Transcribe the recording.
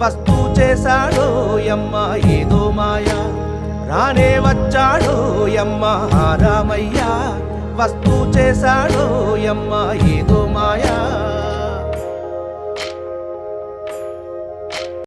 వస్తూ చేశాడో యమ్మ ఏదో మాయా రానే వచ్చాడో యమ్మ రామయ్య వస్తూ చేశాడో యమ్మ ఏదో మాయా